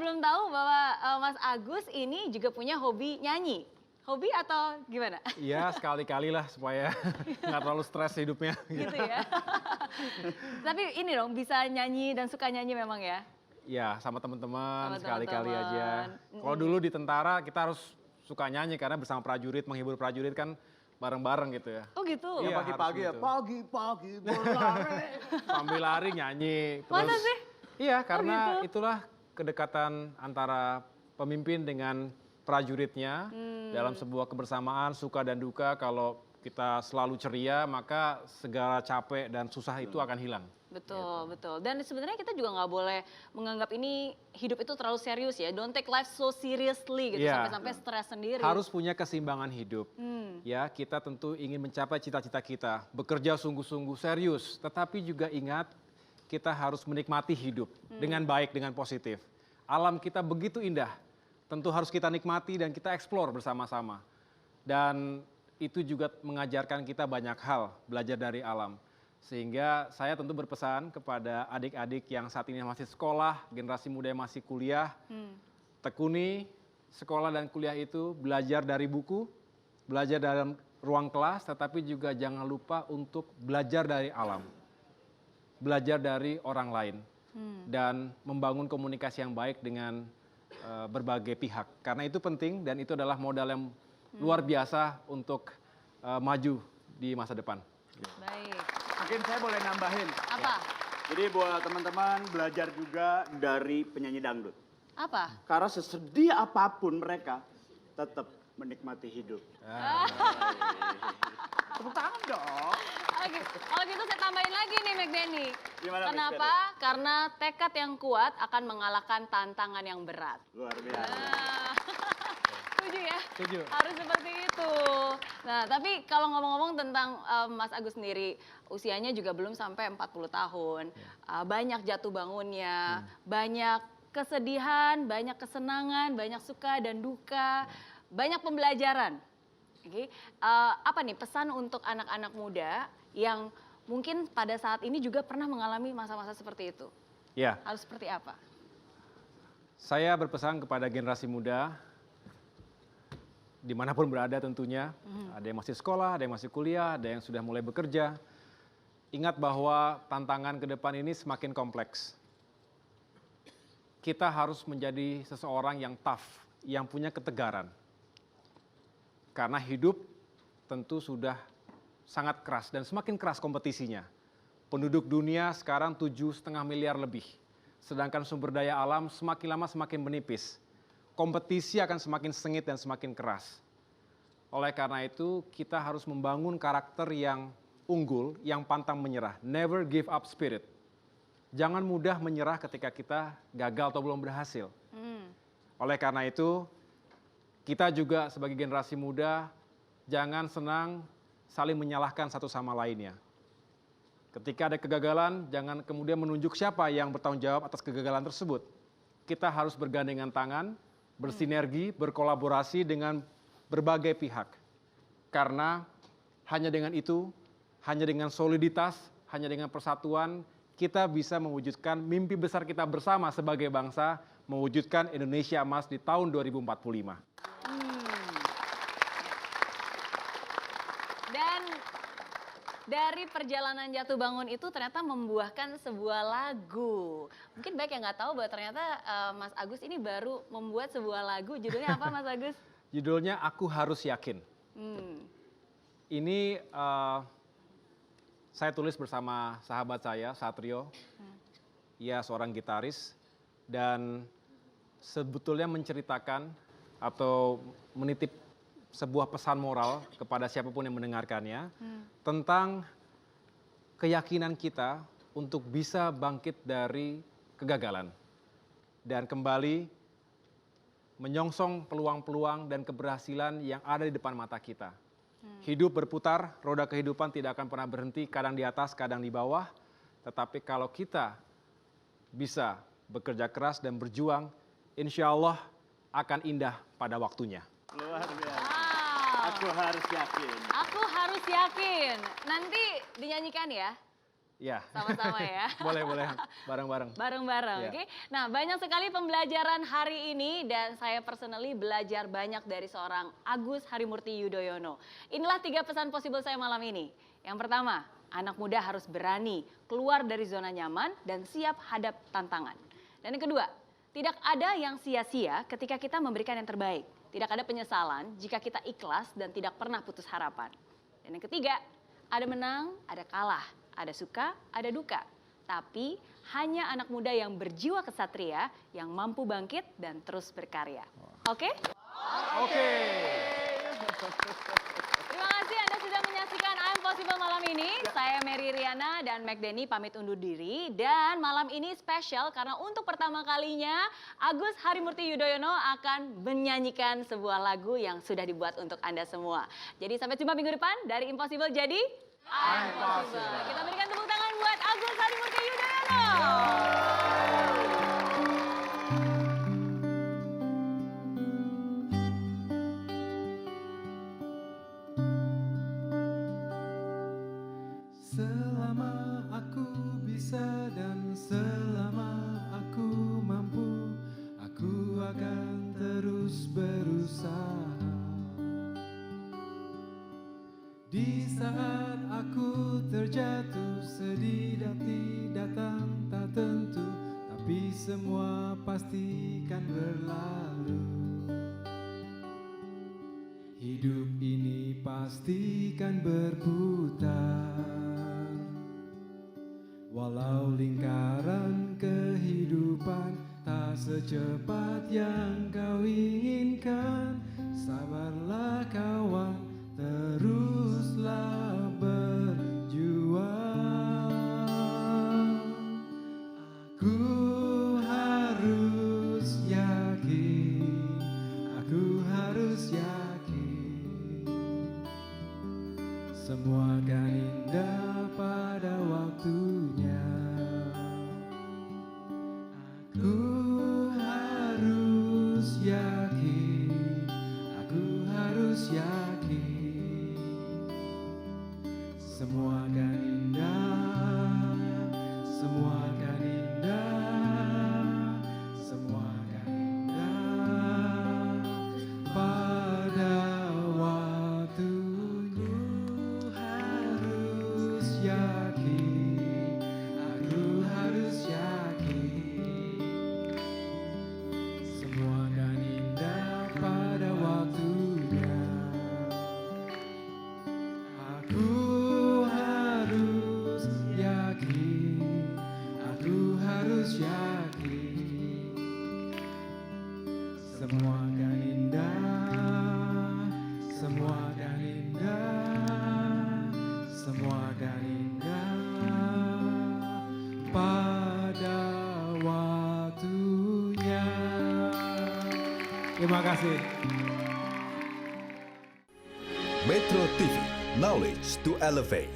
belum tahu bahwa Mas Agus ini juga punya hobi nyanyi. Hobi atau gimana? Iya, sekali-kali lah supaya nggak terlalu stres hidupnya. Gitu ya. Tapi ini dong, bisa nyanyi dan suka nyanyi memang ya? Iya, sama teman-teman Sama sekali-kali aja. teman-teman. Kalau dulu di tentara kita harus suka nyanyi karena bersama prajurit, menghibur prajurit kan bareng-bareng gitu ya. Oh gitu? Iya, Ya pagi-pagi ya, harus gitu. pagi-pagi berlari. Sambil lari nyanyi. Masa sih? Iya, karena gitu? itulah kedekatan antara pemimpin dengan prajuritnya dalam sebuah kebersamaan suka dan duka. Kalau kita selalu ceria, maka segala capek dan susah itu akan hilang. Betul, betul. Dan sebenarnya kita juga nggak boleh menganggap ini hidup itu terlalu serius ya. Don't take life so seriously gitu, Iya. sampai-sampai stres sendiri. Harus punya keseimbangan hidup. Ya, kita tentu ingin mencapai cita-cita kita, bekerja sungguh-sungguh serius, tetapi juga ingat kita harus menikmati hidup dengan baik, dengan positif. Alam kita begitu indah, tentu harus kita nikmati dan kita eksplor bersama-sama. Dan itu juga mengajarkan kita banyak hal, belajar dari alam. Sehingga saya tentu berpesan kepada adik-adik yang saat ini masih sekolah, generasi muda yang masih kuliah, tekuni sekolah dan kuliah itu, belajar dari buku, belajar dalam ruang kelas, tetapi juga jangan lupa untuk belajar dari alam. Belajar dari orang lain. Dan membangun komunikasi yang baik dengan berbagai pihak. Karena itu penting dan itu adalah modal yang luar biasa untuk maju di masa depan. Baik. Mungkin saya boleh nambahin. Apa? Jadi buat teman-teman belajar juga dari penyanyi dangdut. Apa? Karena sesedih apapun mereka tetap menikmati hidup. Tepuk tangan dong. Oke, kalau gitu saya tambahin lagi nih Mac Denny. Gimana, Miss Kenapa? Karena tekad yang kuat akan mengalahkan tantangan yang berat. Luar biasa. Nah, setuju ya? Setuju. Harus seperti itu. Nah, tapi kalau ngomong-ngomong tentang Mas Agus sendiri, usianya juga belum sampai 40 tahun. Banyak jatuh bangunnya, banyak kesedihan, banyak kesenangan, banyak suka dan duka, banyak pembelajaran. Oke, apa nih pesan untuk anak-anak muda yang mungkin pada saat ini juga pernah mengalami masa-masa seperti itu? Ya, Harus seperti apa? saya berpesan kepada generasi muda, dimanapun berada tentunya, ada yang masih sekolah, ada yang masih kuliah, ada yang sudah mulai bekerja. Ingat bahwa tantangan ke depan ini semakin kompleks. Kita harus menjadi seseorang yang tough, yang punya ketegaran. Karena hidup tentu sudah sangat keras dan semakin keras kompetisinya. Penduduk dunia sekarang 7,5 miliar lebih. Sedangkan sumber daya alam semakin lama semakin menipis. Kompetisi akan semakin sengit dan semakin keras. Oleh karena itu kita harus membangun karakter yang unggul, yang pantang menyerah. Never give up spirit. Jangan mudah menyerah ketika kita gagal atau belum berhasil. Oleh karena itu kita juga sebagai generasi muda jangan senang saling menyalahkan satu sama lainnya. Ketika ada kegagalan, jangan kemudian menunjuk siapa yang bertanggung jawab atas kegagalan tersebut. Kita harus bergandengan tangan, bersinergi, berkolaborasi dengan berbagai pihak. Karena hanya dengan itu, hanya dengan soliditas, hanya dengan persatuan, kita bisa mewujudkan mimpi besar kita bersama sebagai bangsa, mewujudkan Indonesia Emas di tahun 2045. Dan dari perjalanan jatuh bangun itu ternyata membuahkan sebuah lagu. Mungkin banyak yang nggak tahu bahwa ternyata Mas Agus ini baru membuat sebuah lagu. Judulnya apa Mas Agus? Judulnya Aku Harus Yakin. Ini saya tulis bersama sahabat saya, Satrio. Ia seorang gitaris dan sebetulnya menceritakan atau menitip sebuah pesan moral kepada siapapun yang mendengarkannya tentang keyakinan kita untuk bisa bangkit dari kegagalan dan kembali menyongsong peluang-peluang dan keberhasilan yang ada di depan mata kita. Hidup berputar, roda kehidupan tidak akan pernah berhenti, kadang di atas, kadang di bawah. Tetapi kalau kita bisa bekerja keras dan berjuang, insya Allah akan indah pada waktunya. Luar biasa. Wow. Aku harus yakin. Aku harus yakin. Nanti dinyanyikan ya. Ya. Sama-sama ya. Boleh, bareng-bareng. Bareng-bareng, Iya. oke. Nah, banyak sekali pembelajaran hari ini dan saya personally belajar banyak dari seorang Agus Harimurti Yudhoyono. Inilah 3 pesan possible saya malam ini. Yang pertama, anak muda harus berani keluar dari zona nyaman dan siap hadap tantangan. Dan yang kedua, tidak ada yang sia-sia ketika kita memberikan yang terbaik. Tidak ada penyesalan jika kita ikhlas dan tidak pernah putus harapan. Dan yang ketiga, ada menang, ada kalah, ada suka, ada duka. Tapi hanya anak muda yang berjiwa kesatria yang mampu bangkit dan terus berkarya. Oke? Oke. Terima kasih Anda sudah menyaksikan I'm Possible malam ini. Saya Mary Riana dan Mac Denny pamit undur diri. Dan malam ini spesial karena untuk pertama kalinya Agus Harimurti Yudhoyono akan menyanyikan sebuah lagu yang sudah dibuat untuk Anda semua. Jadi sampai jumpa minggu depan dari Impossible jadi I'm Possible. Kita berikan tepuk tangan buat Agus Harimurti Yudhoyono. Selama aku bisa dan selama aku mampu, aku akan terus berusaha. Di saat aku terjatuh, sedih datang tak tentu, tapi semua pasti kan berlalu. Hidup ini pasti kan berputar, walau lingkaran kehidupan tak secepat yang kau inginkan. Sabarlah kawan, teruslah berjuang. Aku harus yakin, aku harus yakin, semua akan indah pada waktunya. Aku harus yakin, aku harus yakin, semua akan indah, semua akan indah, semua akan indah pada waktunya. Harus yakin, aku harus yakin, semua akan indah pada waktunya. Aku harus yakin, aku harus yakin, semua akan indah, semua akan indah, semua akan indah pada waktunya. Terima kasih. Metro TV, knowledge to elevate.